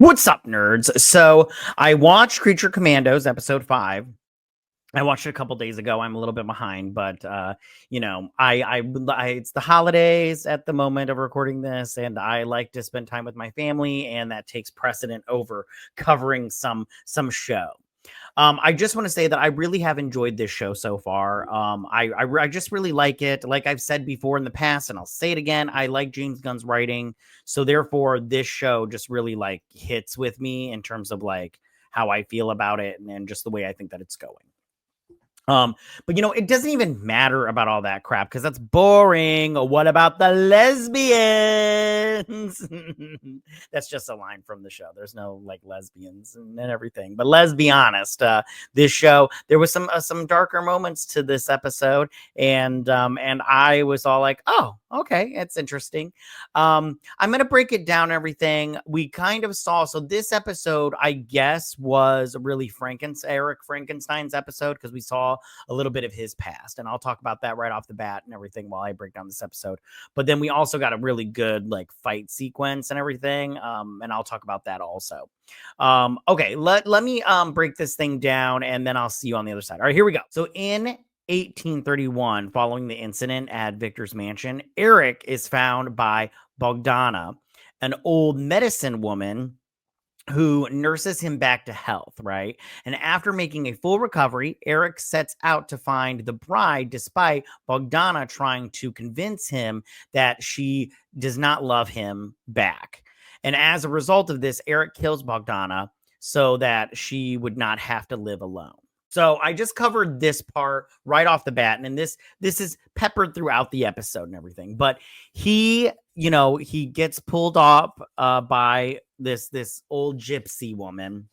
What's up, nerds? So I watched Creature Commandos episode 5. I watched it a couple days ago. I'm a little bit behind, but I it's the holidays at the moment of recording this, and I like to spend time with my family, and that takes precedent over covering some show. I just want to say that I really have enjoyed this show so far. I just really like it. Like I've said before in the past, and I'll say it again, I like James Gunn's writing. So therefore, this show just really like hits with me in terms of like how I feel about it and just the way I think that it's going. But it doesn't even matter about all that crap because that's boring. What about the lesbians? That's just a line from the show. There's no like lesbians and everything. But let's be honest, this show, there was some darker moments to this episode, and I was all like, oh, okay, it's interesting. I'm gonna break it down. Everything we kind of saw. So this episode, I guess, was really Eric Frankenstein's episode because we saw a little bit of his past, and I'll talk about that right off the bat and everything while I break down this episode. But then we also got a really good like fight sequence and everything, and I'll talk about that also. Okay, let me break this thing down, and then I'll see you on the other side. All right, here we go. So in 1831, following the incident at Victor's mansion, Eric is found by Bogdana, an old medicine woman who nurses him back to health, right? And after making a full recovery, Eric sets out to find the bride despite Bogdana trying to convince him that she does not love him back. And as a result of this, Eric kills Bogdana so that she would not have to live alone. So I just covered this part right off the bat, and this is peppered throughout the episode and everything. But he gets pulled off by this old gypsy woman,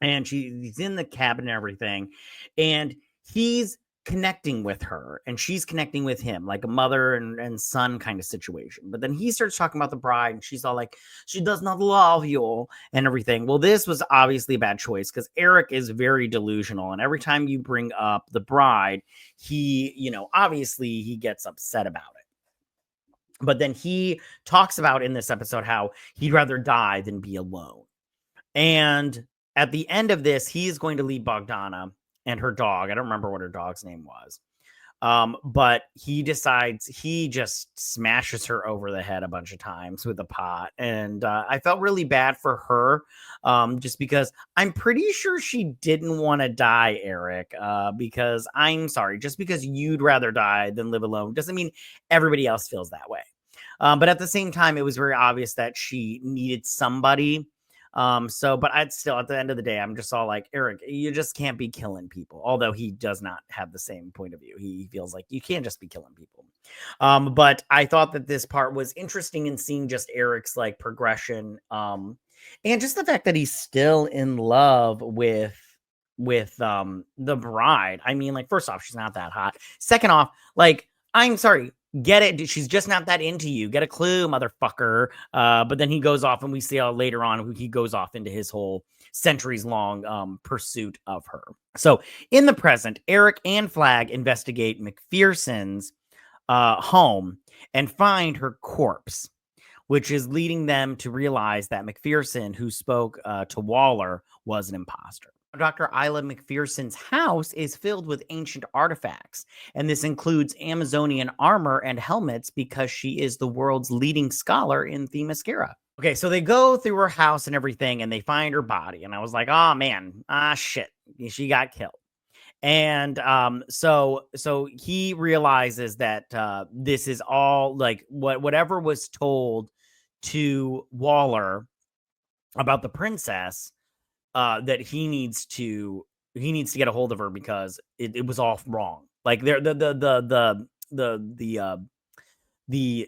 and he's in the cabin and everything, and he's connecting with her, and she's connecting with him, like a mother and son kind of situation. But then he starts talking about the bride, and she's all like, she does not love you and everything. Well, this was obviously a bad choice because Eric is very delusional, and every time you bring up the bride, he, obviously he gets upset about it. But then he talks about in this episode how he'd rather die than be alone. And at the end of this, he is going to leave Bogdana and her dog. I don't remember what her dog's name was. But he decides he just smashes her over the head a bunch of times with a pot. And I felt really bad for her just because I'm pretty sure she didn't want to die, Eric, because I'm sorry, just because you'd rather die than live alone doesn't mean everybody else feels that way. But at the same time, it was very obvious that she needed somebody. But I'd still, at the end of the day, I'm just all like, Eric, you just can't be killing people. Although he does not have the same point of view. He feels like you can't just be killing people. But I thought that this part was interesting in seeing just Eric's like progression. And just the fact that he's still in love with the bride. I mean, like, first off, she's not that hot. Second off, like, I'm sorry. Get it? She's just not that into you. Get a clue, motherfucker. But then he goes off, and we see how later on he goes off into his whole centuries-long pursuit of her. So in the present, Eric and Flag investigate McPherson's home and find her corpse, which is leading them to realize that McPherson, who spoke to Waller, was an imposter. Dr. Isla McPherson's house is filled with ancient artifacts, and this includes Amazonian armor and helmets because she is the world's leading scholar in Themyscira. Okay, so they go through her house and everything, and they find her body, and I was like, oh man, shit, she got killed. And so he realizes that this is all like whatever was told to Waller about the princess. That he needs to get a hold of her because it was all wrong. Like the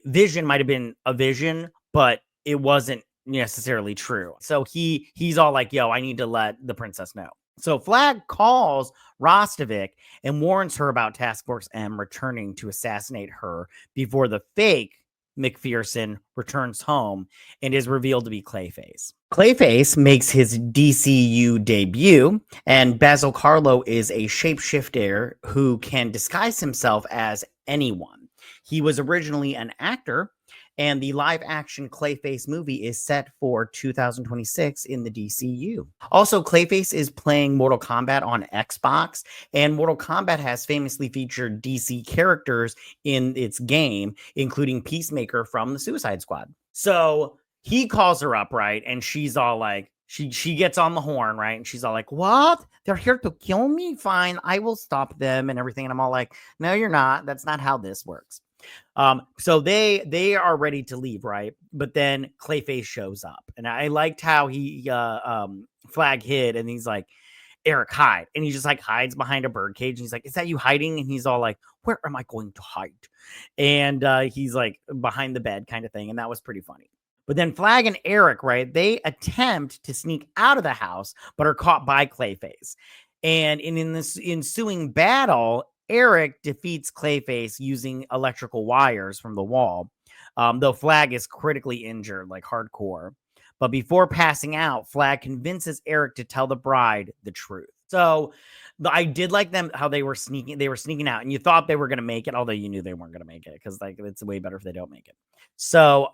vision might have been a vision, but it wasn't necessarily true. So he's all like, yo, I need to let the princess know. So Flag calls Rostovic and warns her about Task Force M returning to assassinate her before the fake McPherson returns home and is revealed to be Clayface. Clayface makes his DCU debut, and Basil Carlo is a shapeshifter who can disguise himself as anyone. He was originally an actor And the live action Clayface movie is set for 2026 in the DCU. Also, Clayface is playing Mortal Kombat on Xbox, and Mortal Kombat has famously featured DC characters in its game, including Peacemaker from the Suicide Squad. So he calls her up, right? And she's all like, she gets on the horn, right? And she's all like, what? They're here to kill me? Fine, I will stop them and everything. And I'm all like, no, you're not. That's not how this works. So they are ready to leave, right? But then Clayface shows up, and I liked how he Flag hid, and he's like, Eric, hide. And he just like hides behind a bird cage. And he's like, is that you hiding? And he's all like, where am I going to hide? And he's like behind the bed kind of thing. And that was pretty funny. But then Flag and Eric, right, they attempt to sneak out of the house, but are caught by Clayface. And in this ensuing battle, Eric defeats Clayface using electrical wires from the wall, though Flag is critically injured, like hardcore. But before passing out, Flag convinces Eric to tell the bride the truth. So I did like them how they were sneaking out, and you thought they were going to make it, although you knew they weren't going to make it because like it's way better if they don't make it. So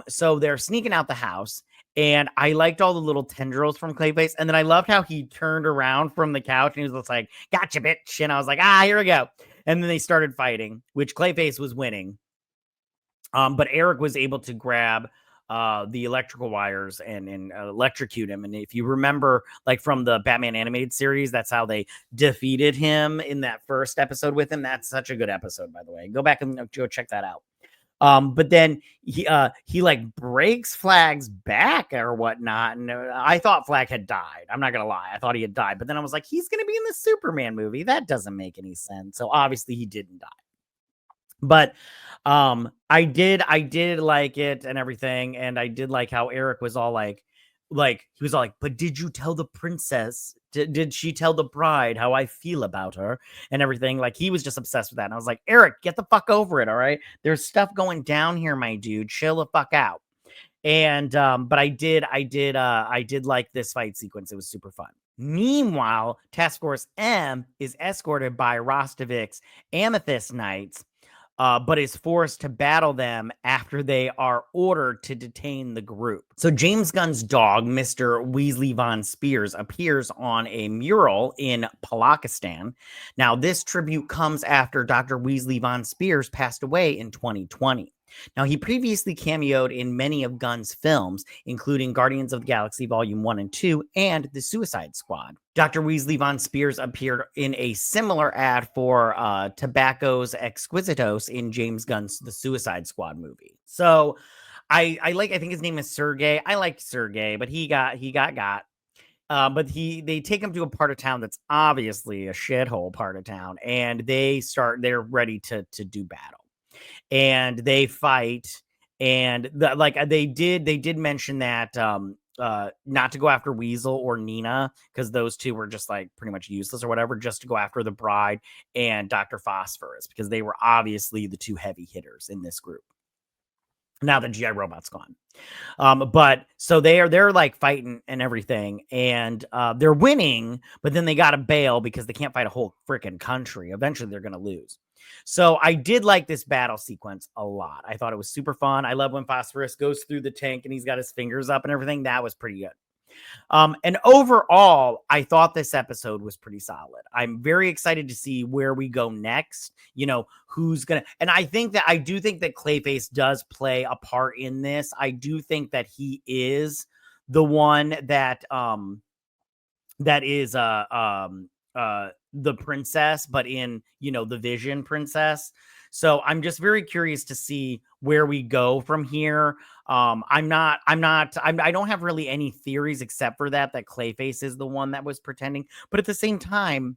so they're sneaking out the house, and I liked all the little tendrils from Clayface, and then I loved how he turned around from the couch and he was just like, "Gotcha, bitch!" And I was like, "Here we go." And then they started fighting, which Clayface was winning. But Eric was able to grab the electrical wires and electrocute him. And if you remember, like from the Batman animated series, that's how they defeated him in that first episode with him. That's such a good episode, by the way. Go back and go check that out. But then he like breaks Flag's back or whatnot. And I thought Flag had died. I'm not going to lie. I thought he had died. But then I was like, he's going to be in the Superman movie. That doesn't make any sense. So obviously he didn't die. But I did like it and everything, and I did like how Eric was all like he was all like, but did you tell the princess? Did she tell the bride how I feel about her and everything? Like he was just obsessed with that. And I was like, Eric, get the fuck over it. All right. There's stuff going down here, my dude. Chill the fuck out. And but I did like this fight sequence. It was super fun. Meanwhile, Task Force M is escorted by Rostovik's Amethyst Knights, but is forced to battle them after they are ordered to detain the group. So James Gunn's dog, Mr. Weasley Von Spears, appears on a mural in Palakistan. Now, this tribute comes after Dr. Weasley Von Spears passed away in 2020. Now, he previously cameoed in many of Gunn's films, including Guardians of the Galaxy Volume 1 and 2 and The Suicide Squad. Dr. Weasley Von Spears appeared in a similar ad for Tobacco's Exquisitos in James Gunn's The Suicide Squad movie. So I think his name is Sergey. I liked Sergey, but he got. But they take him to a part of town that's obviously a shithole part of town, and they're ready to do battle. And they fight, and they did mention that not to go after Weasel or Nina, because those two were just like pretty much useless or whatever, just to go after the bride and Dr. Phosphorus, because they were obviously the two heavy hitters in this group. Now that GI Robot's gone. But so they're like fighting and everything, and they're winning, but then they gotta bail because they can't fight a whole freaking country. Eventually they're gonna lose. So I did like this battle sequence a lot. I thought it was super fun. I love when Phosphorus goes through the tank and he's got his fingers up and everything. That was pretty good. And overall, I thought this episode was pretty solid. I'm very excited to see where we go next. You know, who's going to, and I do think that Clayface does play a part in this. I do think that he is the one that is the princess, but in, you know, the Vision princess. So I'm just very curious to see where we go from here. I don't have really any theories except for that Clayface is the one that was pretending. But at the same time,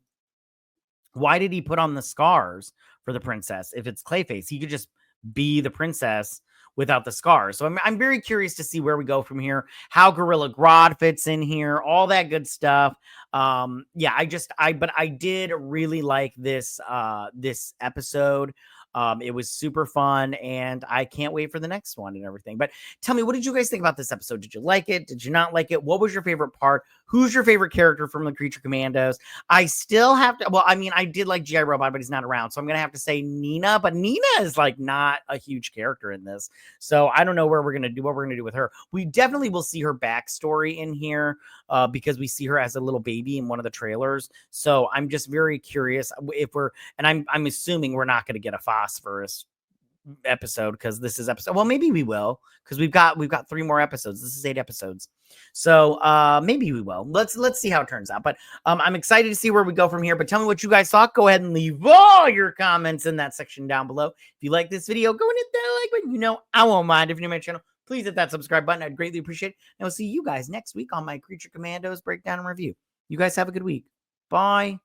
why did he put on the scars for the princess? If it's Clayface, he could just be the princess without the scars. So I'm very curious to see where we go from here, how Gorilla Grodd fits in here, all that good stuff. But I did really like this episode. It was super fun, and I can't wait for the next one and everything. But tell me, what did you guys think about this episode? Did you like it? Did you not like it? What was your favorite part? Who's your favorite character from the Creature Commandos? I still have to, well, I mean, I did like G.I. Robot, but he's not around. So I'm going to have to say Nina, but Nina is like not a huge character in this. So I don't know what we're going to do with her. We definitely will see her backstory in here because we see her as a little baby in one of the trailers. So I'm just very curious if and I'm assuming we're not going to get a Phosphorus episode because this is episode, well, maybe we will, because we've got 3 more episodes. This is 8 episodes, so maybe we will. Let's see how it turns out. But I'm excited to see where we go from here. But tell me what you guys thought. Go ahead and leave all your comments in that section down below. If you like this video, go and hit that like button. You know I won't mind. If you're new to my channel, please hit that subscribe button. I'd greatly appreciate it. And I'll see you guys next week on my Creature Commandos breakdown and review. You guys have a good week. Bye.